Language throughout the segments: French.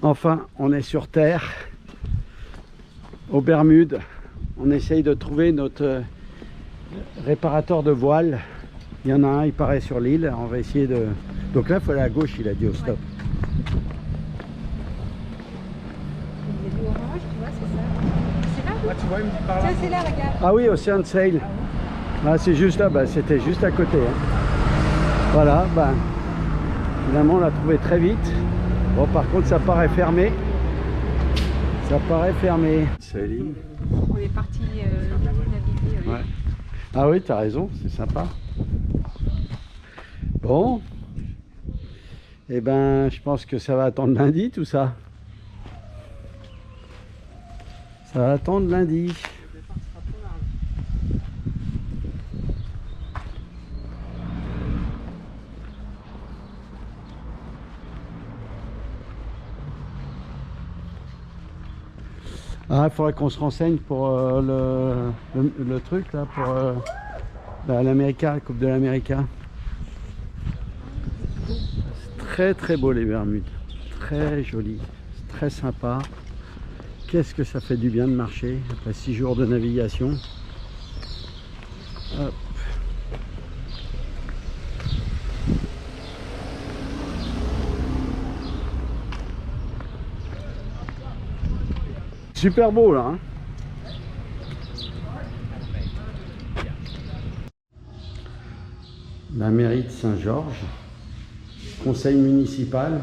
Enfin, on est sur Terre, aux Bermudes. On essaye de trouver notre réparateur de voile. Il y en a un, il paraît sur l'île. On va essayer de... Donc là, il faut aller à gauche, il a dit au stop. Il y a du orange, tu vois, c'est ça. C'est là? Ah, tu vois, il me dit par là. Tiens, c'est là, regarde. Ah oui, Ocean Sail. Ah, c'est juste là, bah, c'était juste à côté. Hein. Voilà, bah, finalement on l'a trouvé très vite. Bon, par contre, ça paraît fermé. Ça paraît fermé. Salut. On est parti naviguer. Ouais. Ah oui, t'as raison, c'est sympa. Bon. Eh ben, je pense que ça va attendre lundi, tout ça. Ça va attendre lundi. Ah, il faudrait qu'on se renseigne pour le truc là, pour l'América, la Coupe de l'América. C'est très très beau les Bermudes, très joli, très sympa. Qu'est-ce que ça fait du bien de marcher après 6 jours de navigation. Hop. Super beau là. Hein. La mairie de Saint-Georges, conseil municipal.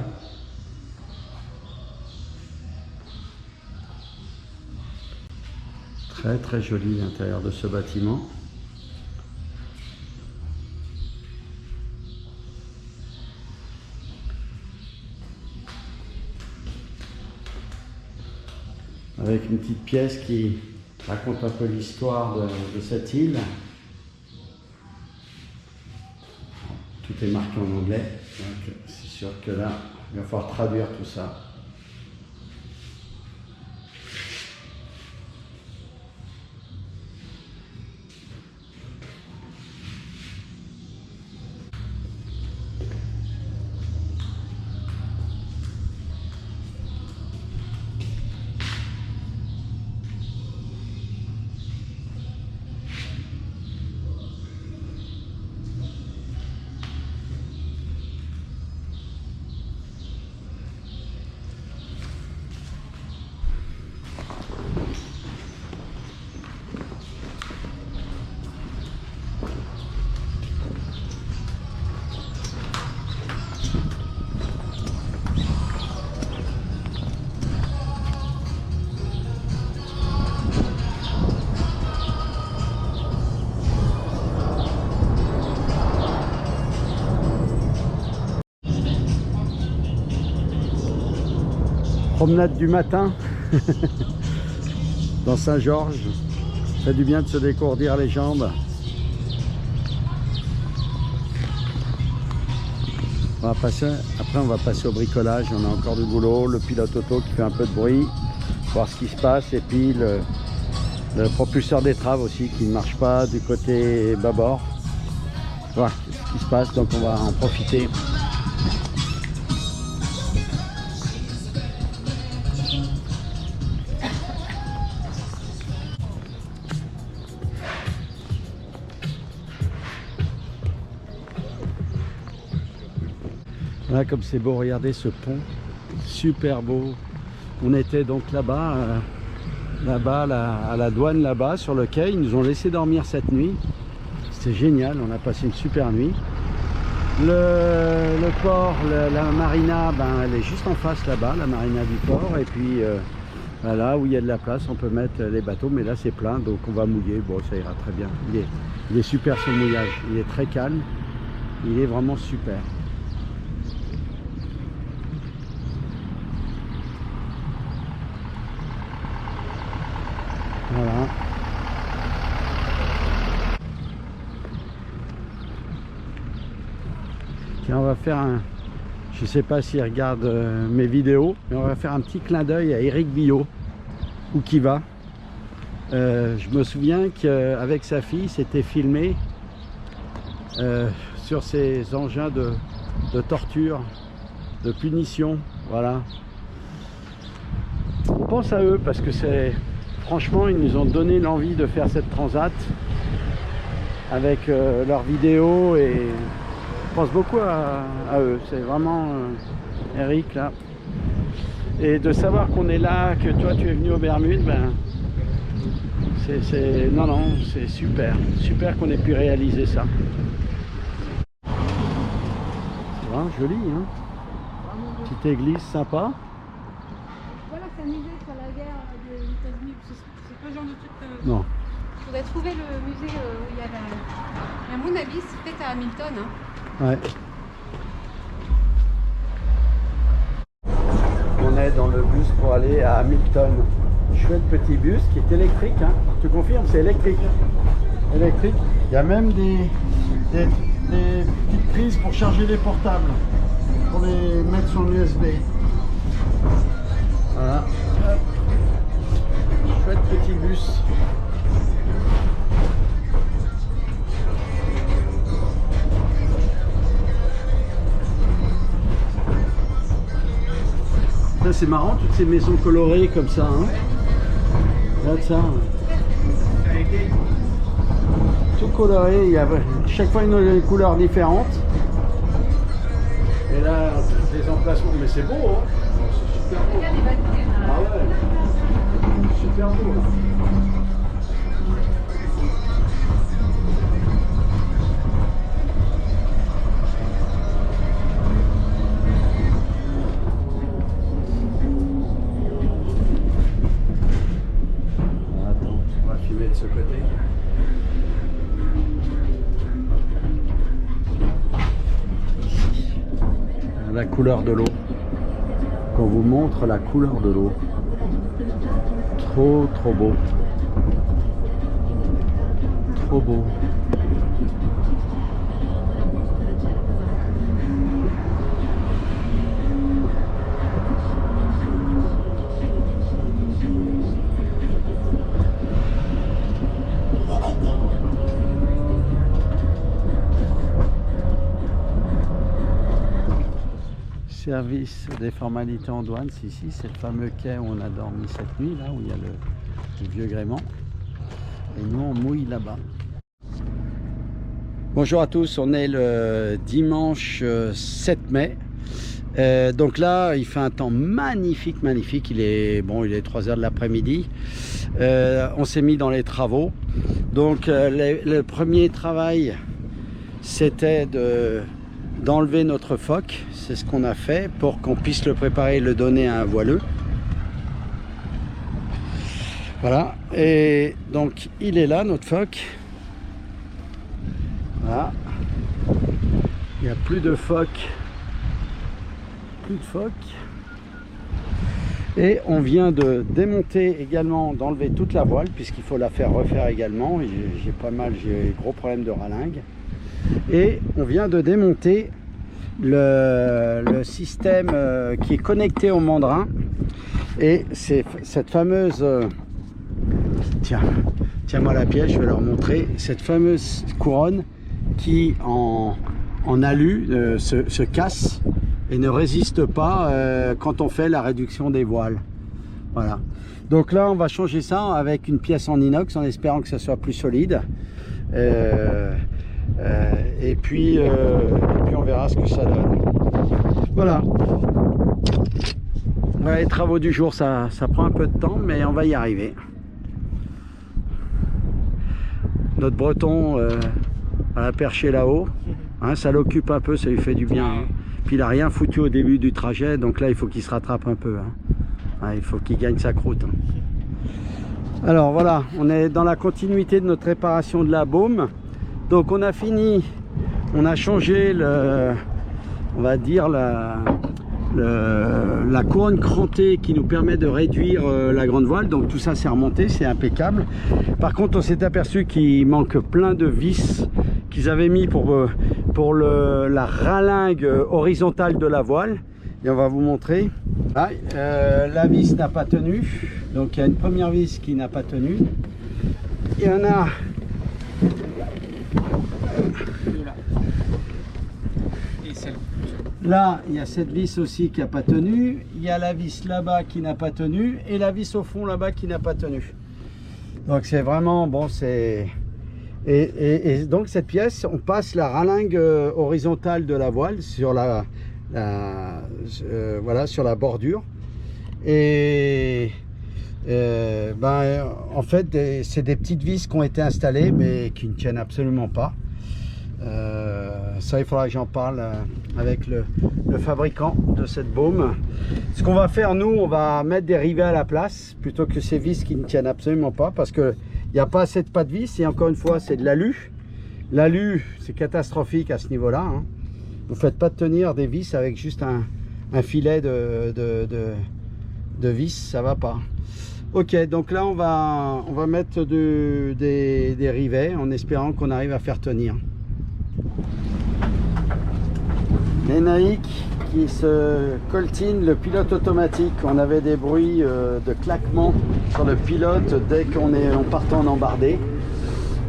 Très très joli l'intérieur de ce bâtiment. Avec une petite pièce qui raconte un peu l'histoire de cette île. Tout est marqué en anglais, donc c'est sûr que là, il va falloir traduire tout ça. Promenade du matin dans Saint-Georges. Ça fait du bien de se décourdir les jambes. On va passer, après on va passer au bricolage. On a encore du boulot. Le pilote auto qui fait un peu de bruit, voir ce qui se passe. Et puis le propulseur d'étrave aussi qui ne marche pas du côté bâbord. Voir ce qui se passe, donc on va en profiter. Voilà comme c'est beau, regardez ce pont, super beau. On était donc là-bas, à la douane là-bas, sur le quai. Ils nous ont laissé dormir cette nuit. C'était génial, on a passé une super nuit. Le port, la marina, ben, elle est juste en face là-bas, la marina du port. Et puis là où il y a de la place, on peut mettre les bateaux, mais là c'est plein, donc on va mouiller. Bon, ça ira très bien. Il est super ce mouillage, il est très calme, il est vraiment super. Voilà. Tiens, on va faire un... Je sais pas s'il regarde mes vidéos, mais on va faire un petit clin d'œil à Eric Billot, où qui va. Je me souviens qu'avec sa fille, s'était filmé sur ces engins de torture, de punition, voilà. on pense à eux parce que c'est franchement, ils nous ont donné l'envie de faire cette transat avec leurs vidéos et on pense beaucoup à eux. C'est vraiment Eric là. Et de savoir qu'on est là, que toi tu es venu aux Bermudes, ben non, c'est super. Super qu'on ait pu réaliser ça. C'est vraiment joli, hein. Petite église sympa. Voilà, c'est un musée sur la guerre des États-Unis. C'est pas le genre de truc. Non. Je voudrais trouver le musée où il y a la. Mais à mon avis, c'est peut-être à Hamilton. Hein. Ouais. On est dans le bus pour aller à Hamilton. Chouette petit bus qui est électrique. Hein. Tu confirmes, c'est électrique. Électrique. Il y a même des petites prises pour charger les portables. Pour les mettre sur l'USB. Voilà. Hop. Chouette petit bus. C'est marrant, toutes ces maisons colorées comme ça. Hein. Regarde ça. Tout coloré, il y a chaque fois une couleur différente. Et là, des emplacements, mais c'est beau, hein. C'est super beau. Ah ouais, super beau. Attends, on va filmer de ce côté. La couleur de l'eau. Qu'on vous montre la couleur de l'eau. Trop beau. Trop beau. Service des formalités en douane, c'est ici, c'est le fameux quai où on a dormi cette nuit, là où il y a le vieux gréement. Et nous on mouille là-bas. Bonjour à tous, on est le dimanche 7 mai. Donc là, il fait un temps magnifique. Il est 3 heures de l'après-midi. On s'est mis dans les travaux. Donc le premier travail, c'était d'enlever notre phoque. C'est ce qu'on a fait pour qu'on puisse le préparer et le donner à un voileux. Voilà. Et donc il est là, notre phoque. Voilà. Il n'y a plus de phoque. Et on vient de démonter également, d'enlever toute la voile puisqu'il faut la faire refaire également. J'ai gros problème de ralingue. Et on vient de démonter le système qui est connecté au mandrin. Et c'est cette fameuse... Tiens-moi la pièce, je vais leur montrer. Cette fameuse couronne qui en alu se casse et ne résiste pas quand on fait la réduction des voiles. Voilà. Donc là, on va changer ça avec une pièce en inox en espérant que ça soit plus solide. Et puis on verra ce que ça donne. Voilà. Ouais, les travaux du jour, ça prend un peu de temps, mais on va y arriver. Notre breton à la percher là-haut, hein, ça l'occupe un peu, ça lui fait du bien. Hein. Puis il n'a rien foutu au début du trajet, donc là il faut qu'il se rattrape un peu. Hein. Ouais, il faut qu'il gagne sa croûte. Hein. Alors voilà, on est dans la continuité de notre réparation de la baume. Donc on a fini, on a changé on va dire la couronne crantée qui nous permet de réduire la grande voile. Donc tout ça c'est remonté, c'est impeccable. Par contre on s'est aperçu qu'il manque plein de vis qu'ils avaient mis pour la ralingue horizontale de la voile. Et on va vous montrer. Ah, la vis n'a pas tenu. Donc il y a une première vis qui n'a pas tenu. Il y en a... Là, il y a cette vis aussi qui n'a pas tenu. Il y a la vis là-bas qui n'a pas tenu. Et la vis au fond là-bas qui n'a pas tenu. Donc c'est vraiment, bon, c'est... Et donc cette pièce, on passe la ralingue horizontale de la voile sur voilà, sur la bordure. Et en fait, c'est des petites vis qui ont été installées, mais qui ne tiennent absolument pas. Ça, il faudra que j'en parle avec le fabricant de cette baume. Ce qu'on va faire, nous, on va mettre des rivets à la place plutôt que ces vis qui ne tiennent absolument pas, parce que il n'y a pas assez de pas de vis. Et encore une fois, c'est de l'alu. L'alu, c'est catastrophique à ce niveau-là, hein. Vous ne faites pas tenir des vis avec juste un filet de vis, ça va pas. Ok, donc là on va mettre des rivets en espérant qu'on arrive à faire tenir. Les Naïc qui se coltinent le pilote automatique. On avait des bruits de claquement sur le pilote dès qu'on partait en embardée.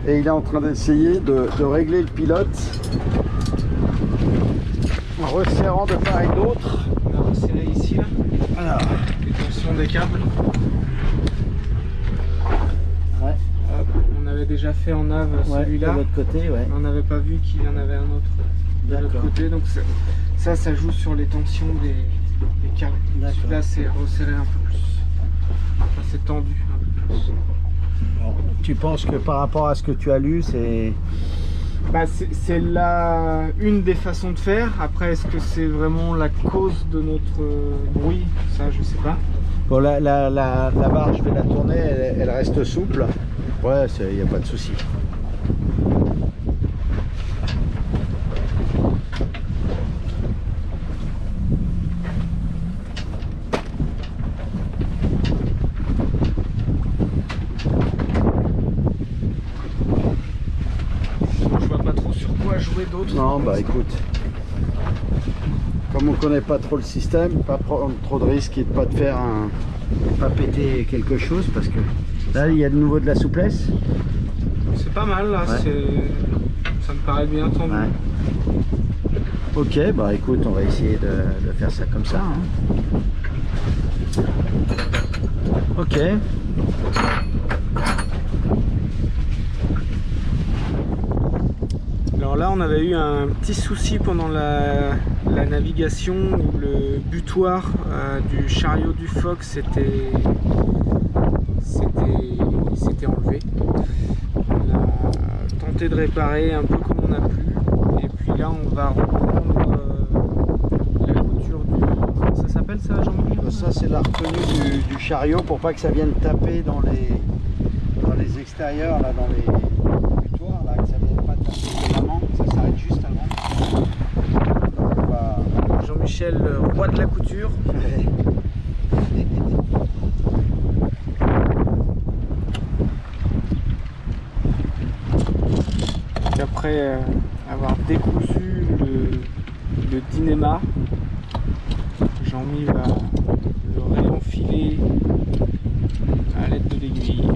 Et il est en train d'essayer de régler le pilote en resserrant de part et d'autre. On a resserré ici là. Voilà. Les tensions des câbles. Ouais. Hop, on avait déjà fait en nav celui-là. De l'autre côté, ouais. On n'avait pas vu qu'il y en avait un autre de l'autre côté. Donc ça joue sur les tensions des câbles. Celui-là c'est resserré un peu plus. Enfin, c'est tendu un peu plus. Bon, tu penses que par rapport à ce que tu as lu, c'est... Bah, c'est une des façons de faire. Après, est-ce que c'est vraiment la cause de notre bruit? Ça, je sais pas. Bon, la barre, je vais la tourner, elle reste souple. Ouais, il n'y a pas de souci. D'autres. Non, bah écoute, comme on connaît pas trop le système, pas prendre trop de risques et de pas te faire pas péter quelque chose, parce que là il y a de nouveau de la souplesse. C'est pas mal là, ouais. Ça me paraît bien tendu. Ouais. Ok, bah écoute, on va essayer de faire ça comme ça, hein. Ok. Alors là, on avait eu un petit souci pendant la navigation où le butoir du chariot du Fox s'était enlevé. On a tenté de réparer un peu comme on a pu. Et puis là, on va reprendre la couture du... Comment ça s'appelle ça, Jean-Michel? Ça, c'est la retenue du chariot pour pas que ça vienne taper dans les extérieurs, là, dans les butoirs, là, que ça vienne pas taper vraiment. Ça s'arrête juste avant. Jean-Michel, roi de la couture. Et après avoir décousu le dynéma, Jean-Mi va le réenfiler à l'aide de l'aiguille.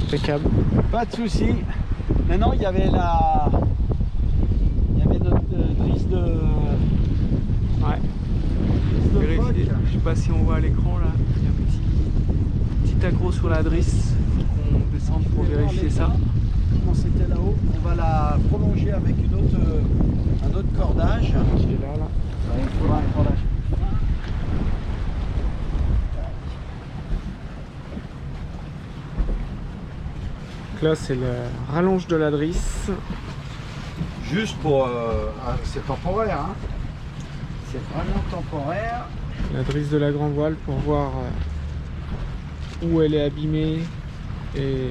Impeccable. Pas de souci. Maintenant, il y avait notre drisse de... Ouais. Vérifier. Je sais pas si on voit à l'écran là. Il y a un petit accro sur la drisse. Faut qu'on descende pour vérifier ça. Comment c'était là-haut. On va la prolonger avec un autre cordage. Qui est là. il faudra un cordage plus fin. Donc là, c'est le rallonge de la drisse. Juste pour... c'est temporaire, hein. C'est vraiment temporaire. La drisse de la grande voile pour voir où elle est abîmée et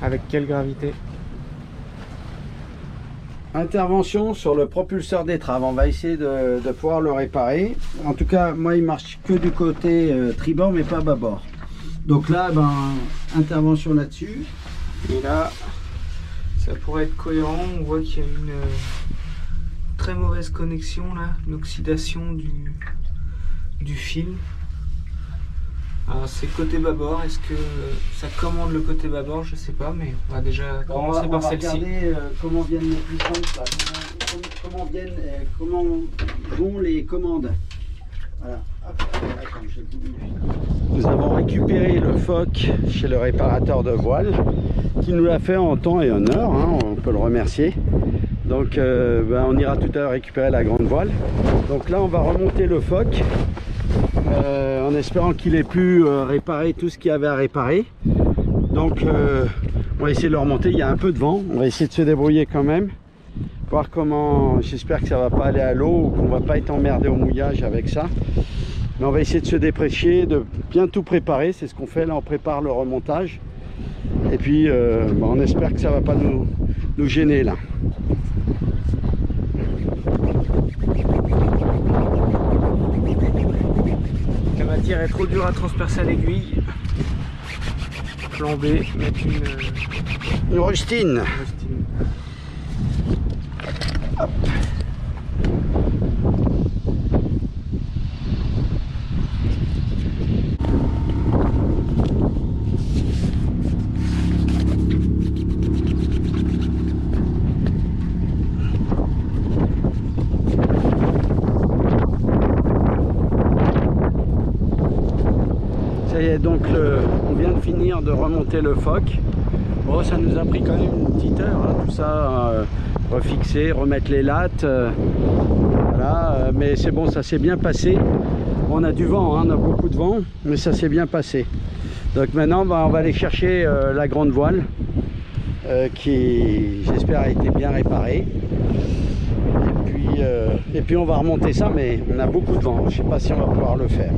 avec quelle gravité. Intervention sur le propulseur d'étrave. On va essayer de pouvoir le réparer. En tout cas, moi, il marche que du côté tribord, mais pas bâbord. Donc là, ben, intervention là-dessus. Et là, ça pourrait être cohérent. On voit qu'il y a une très mauvaise connexion là, une oxydation du fil. Alors c'est côté bâbord. Est-ce que ça commande le côté bâbord? Je sais pas, mais on va déjà commencer par celle-ci. On va regarder comment viennent les puissances, là. Comment vont les commandes. Voilà. Hop. Attends, j'ai voulu. Nous avons récupéré le phoque chez le réparateur de voile qui nous l'a fait en temps et en heure, hein, on peut le remercier. Donc ben, on ira tout à l'heure récupérer la grande voile. Donc là on va remonter le phoque en espérant qu'il ait pu réparer tout ce qu'il y avait à réparer. Donc on va essayer de le remonter. Il y a un peu de vent, on va essayer de se débrouiller quand même, voir comment. J'espère que ça va pas aller à l'eau ou qu'on va pas être emmerdé au mouillage avec ça. Mais on va essayer de se dépêcher, de bien tout préparer. C'est ce qu'on fait là, on prépare le remontage. Et puis ben, on espère que ça va pas nous gêner là. La matière est trop dure à transpercer à l'aiguille. Plan B, mettre Une rustine. Hop. Ça y est, donc on vient de finir de remonter le phoque. Bon, ça nous a pris quand même une petite heure, hein, tout ça, refixer, remettre les lattes, voilà, mais c'est bon, ça s'est bien passé. On a du vent, hein, on a beaucoup de vent, mais ça s'est bien passé. Donc maintenant, bah, on va aller chercher la grande voile, qui j'espère a été bien réparée. Et puis on va remonter ça, mais on a beaucoup de vent, je ne sais pas si on va pouvoir le faire.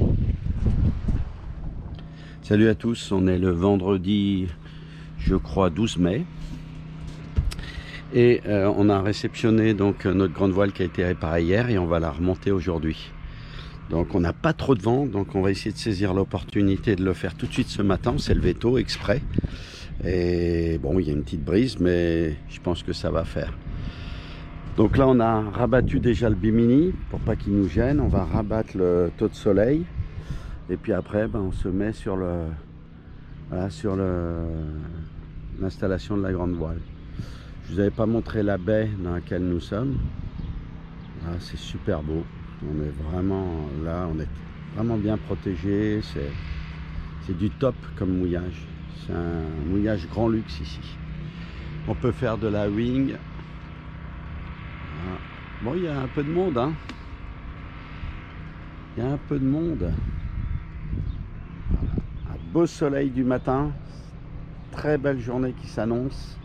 Salut à tous, on est le vendredi, je crois 12 mai. Et on a réceptionné donc notre grande voile qui a été réparée hier et on va la remonter aujourd'hui. Donc on n'a pas trop de vent, donc on va essayer de saisir l'opportunité de le faire tout de suite ce matin. On s'est levé tôt exprès. Et bon, il y a une petite brise, mais je pense que ça va faire. Donc là, on a rabattu déjà le bimini pour pas qu'il nous gêne. On va rabattre le taux de soleil. Et puis après, ben, on se met sur l'installation de la grande voile. Je vous avais pas montré la baie dans laquelle nous sommes. Ah, c'est super beau. On est vraiment là, on est vraiment bien protégé. C'est du top comme mouillage. C'est un mouillage grand luxe ici. On peut faire de la wing. Voilà. Bon, il y a un peu de monde, hein. Il y a un peu de monde. Voilà. Un beau soleil du matin. Très belle journée qui s'annonce.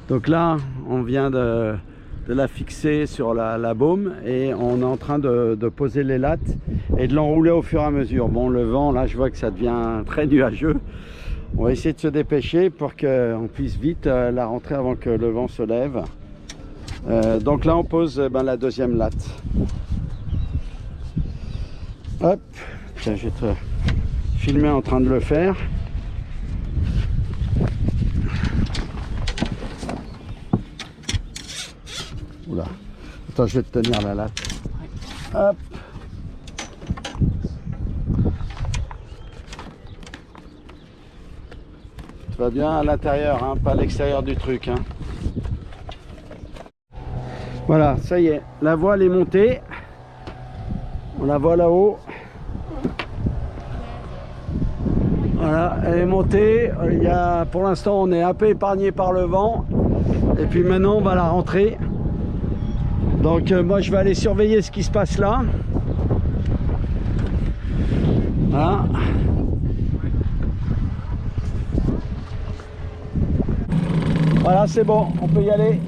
Donc là, on vient de la fixer sur la baume et on est en train de poser les lattes et de l'enrouler au fur et à mesure. Bon, le vent, là, je vois que ça devient très nuageux. On va essayer de se dépêcher pour qu'on puisse vite la rentrer avant que le vent se lève. Donc là, on pose la deuxième latte. Hop, tiens, je vais te filmer en train de le faire. Oula. Attends, je vais te tenir la latte. Hop. Tout va bien à l'intérieur, hein, pas à l'extérieur du truc. Hein. Voilà, ça y est, la voile est montée. On la voit là-haut. Voilà, elle est montée. Pour l'instant, on est un peu épargné par le vent. Et puis maintenant, on va la rentrer. Donc moi, je vais aller surveiller ce qui se passe là. Voilà. Voilà, c'est bon, on peut y aller.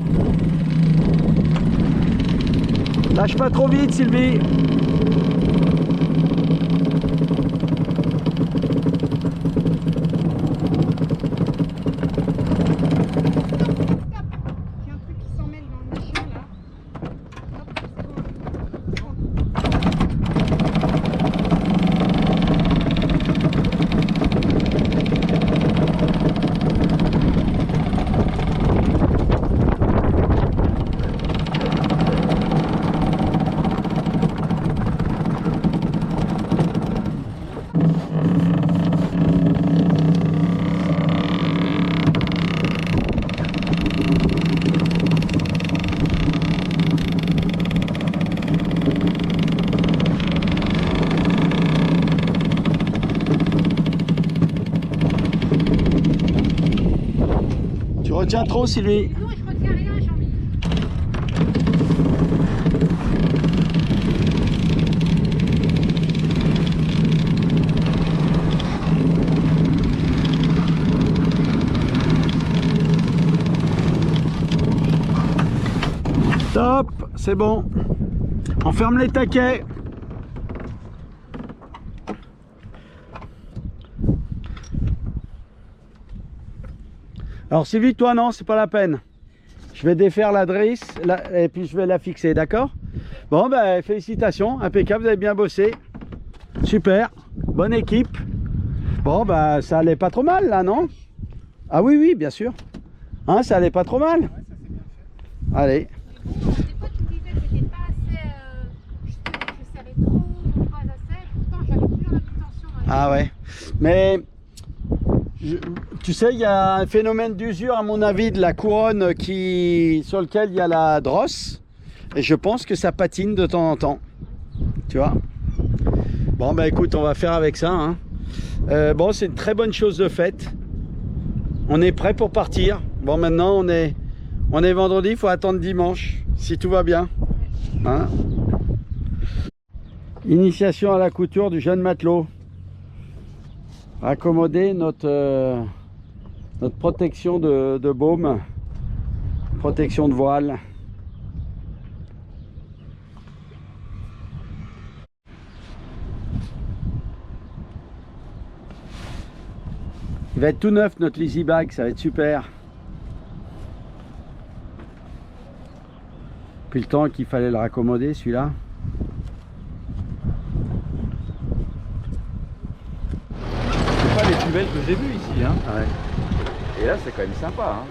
Lâche pas trop vite, Sylvie. Tu retiens trop, Sylvie? Non, je retiens rien, Jean-Mi. Top, c'est bon. On ferme les taquets. Alors Sylvie, toi non, c'est pas la peine. Je vais défaire la drisse et puis je vais la fixer, d'accord? Bon, ben félicitations, impeccable, vous avez bien bossé. Super, bonne équipe. Bon, ben ça allait pas trop mal là, non? Ah oui, oui, bien sûr. Hein, ça allait pas trop mal? Ouais, ça s'est bien fait. Allez. Des fois, tu me disais que c'était pas assez. Je serrais trop ou pas assez. Pourtant, j'avais toujours la tension. Ah ouais. Mais tu sais, il y a un phénomène d'usure, à mon avis, de la couronne sur lequel il y a la drosse. Et je pense que ça patine de temps en temps. Tu vois? Bon, bah écoute, on va faire avec ça. Hein. Bon, c'est une très bonne chose de faite. On est prêt pour partir. Bon, maintenant, on est vendredi, il faut attendre dimanche, si tout va bien. Hein? Initiation à la couture du jeune matelot. Accommoder notre protection de baume, protection de voile. Il va être tout neuf notre Lizzy Bag, ça va être super. Puis le temps qu'il fallait le raccommoder celui-là. C'est pas les plus belles que j'ai vues ici, hein. Ouais. Et là c'est quand même sympa, hein.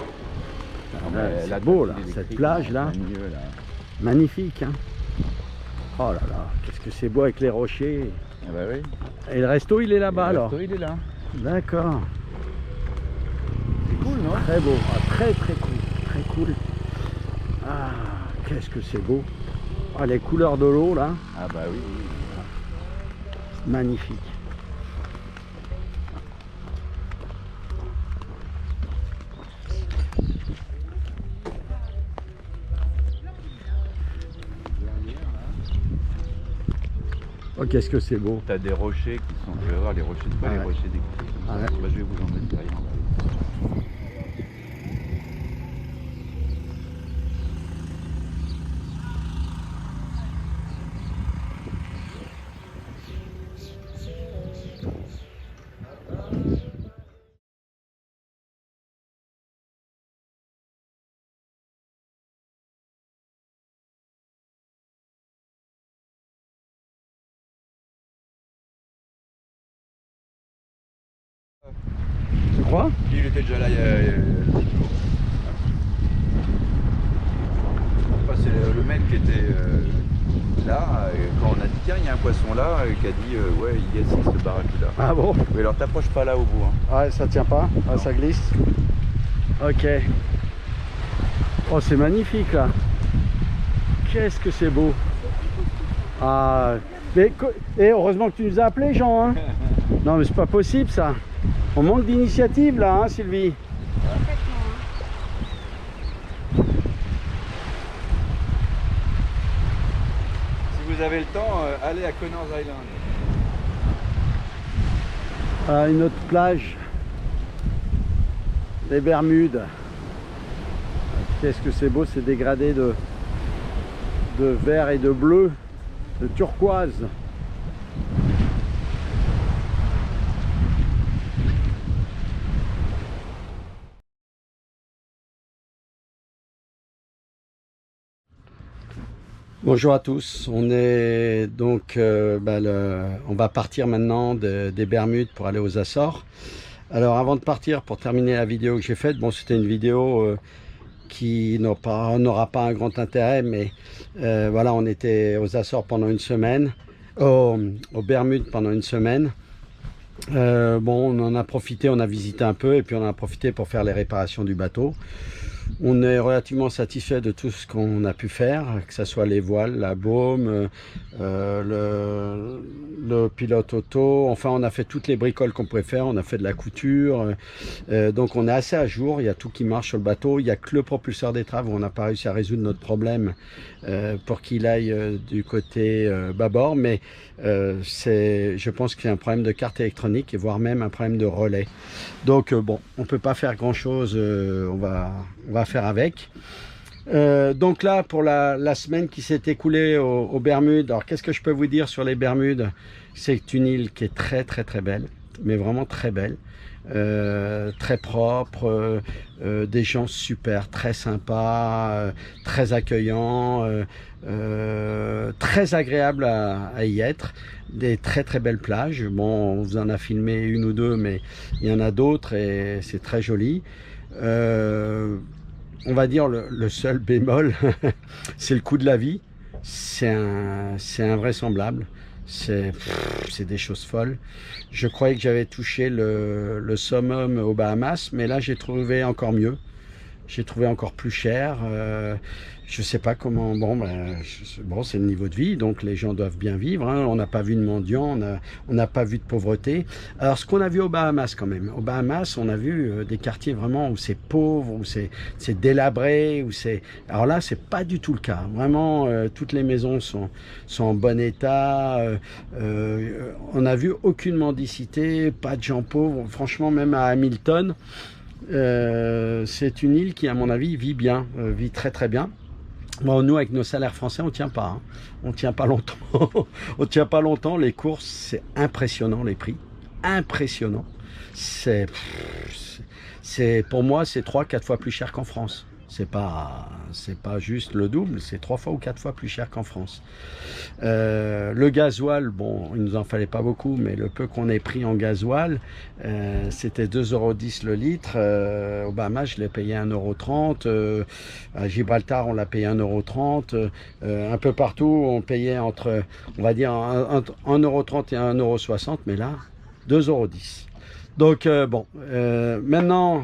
Non, mais C'est la beau droite là, cette électrique, plage là, au milieu, là. magnifique. Hein. Oh là là, qu'est-ce que c'est beau avec les rochers. Ah bah oui. Et le resto il est là-bas Et le alors. resto, il est là. D'accord. C'est cool, non? Très beau, ah, très très cool, très cool. Ah, qu'est-ce que c'est beau. Ah, les couleurs de l'eau là, Ah bah oui. magnifique. Oh, qu'est-ce que c'est beau. T'as des rochers qui sont, tu vas voir les rochers de pas, Ah les ouais. rochers d'écrit. Ah ouais. Bah, je vais vous emmener derrière. Tu crois? Il était déjà là il y a 10 jours. Enfin, c'est le mec qui était là, et quand on a dit tiens il y a un poisson là, qui a dit ouais il y a ce barrage là. Ah bon? Mais alors t'approches pas là au bout. Hein. Ouais, ça tient pas, ah, ça glisse. Ok. Oh, c'est magnifique là. Qu'est-ce que c'est beau. Ah, mais et heureusement que tu nous as appelés, Jean. Hein. Non, mais c'est pas possible ça. On manque d'initiative là, hein, Sylvie? Complètement, hein. Si vous avez le temps, allez à Connors Island. À une autre plage des Bermudes. Qu'est-ce que c'est beau, c'est dégradé de vert et de bleu, de turquoise. Bonjour à tous, on est donc on va partir maintenant des Bermudes pour aller aux Açores. Alors avant de partir, pour terminer la vidéo que j'ai faite, bon c'était une vidéo qui n'aura pas un grand intérêt, mais voilà, on était aux Açores pendant une semaine, aux Bermudes pendant une semaine. Bon, on en a profité, on a visité un peu et puis on en a profité pour faire les réparations du bateau. On est relativement satisfait de tout ce qu'on a pu faire, que ce soit les voiles, la baume, le pilote auto. Enfin, on a fait toutes les bricoles qu'on pouvait faire, on a fait de la couture. Donc on est assez à jour, il y a tout qui marche sur le bateau. Il n'y a que le propulseur d'étrave où on n'a pas réussi à résoudre notre problème pour qu'il aille du côté bâbord. Mais je pense qu'il y a un problème de carte électronique et voire même un problème de relais. Donc bon, on ne peut pas faire grand chose, on va faire avec. Donc là, pour la semaine qui s'est écoulée aux Bermudes, alors qu'est-ce que je peux vous dire sur les Bermudes? C'est une île qui est très belle, mais vraiment très belle, très propre, des gens super, très sympas, très accueillants, très agréable à y être, des très belles plages. Bon, on vous en a filmé une ou deux, mais il y en a d'autres et c'est très joli. On va dire le seul bémol, c'est le coût de la vie. C'est invraisemblable. C'est des choses folles. Je croyais que j'avais touché le summum aux Bahamas, mais là j'ai trouvé encore mieux. J'ai trouvé encore plus cher. Je sais pas comment. Bon, c'est le niveau de vie, donc les gens doivent bien vivre. Hein. On n'a pas vu de mendiants, on n'a pas vu de pauvreté. Alors, ce qu'on a vu aux Bahamas quand même. Aux Bahamas, on a vu des quartiers vraiment où c'est pauvre, où c'est délabré, où c'est. Alors là, c'est pas du tout le cas. Vraiment, toutes les maisons sont en bon état. On n'a vu aucune mendicité, pas de gens pauvres. Franchement, même à Hamilton. C'est une île qui, à mon avis, vit bien, vit très bien. Bon, nous, avec nos salaires français, on tient pas. Hein. On tient pas longtemps. On tient pas longtemps. Les courses, c'est impressionnant, les prix. Impressionnant. Pour moi, c'est 3-4 fois plus cher qu'en France. C'est pas juste le double, c'est 3 fois ou 4 fois plus cher qu'en France. Le gasoil, bon, il nous en fallait pas beaucoup, mais le peu qu'on ait pris en gasoil, c'était 2,10 € le litre. Au Bahamas, je l'ai payé 1,30 €. À Gibraltar, on l'a payé 1,30 €. Un peu partout, on payait entre, on va dire, 1,30 € et 1,60 €, mais là, 2,10 €. Donc bon, maintenant,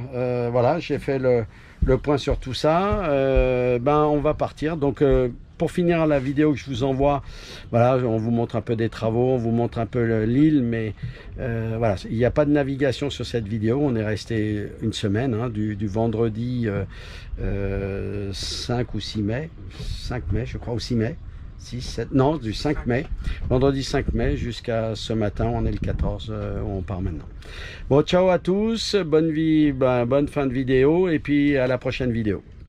voilà, j'ai fait le point sur tout ça. On va partir. Donc pour finir la vidéo que je vous envoie, voilà, on vous montre un peu des travaux, on vous montre un peu l'île, mais voilà, il n'y a pas de navigation sur cette vidéo. On est resté une semaine, hein, du vendredi 5 ou 6 mai, 5 mai je crois, ou 6 mai. 6, 7, non, du 5 mai, vendredi 5 mai jusqu'à ce matin, on est le 14, où on part maintenant. Bon, ciao à tous, bonne fin de vidéo et puis à la prochaine vidéo.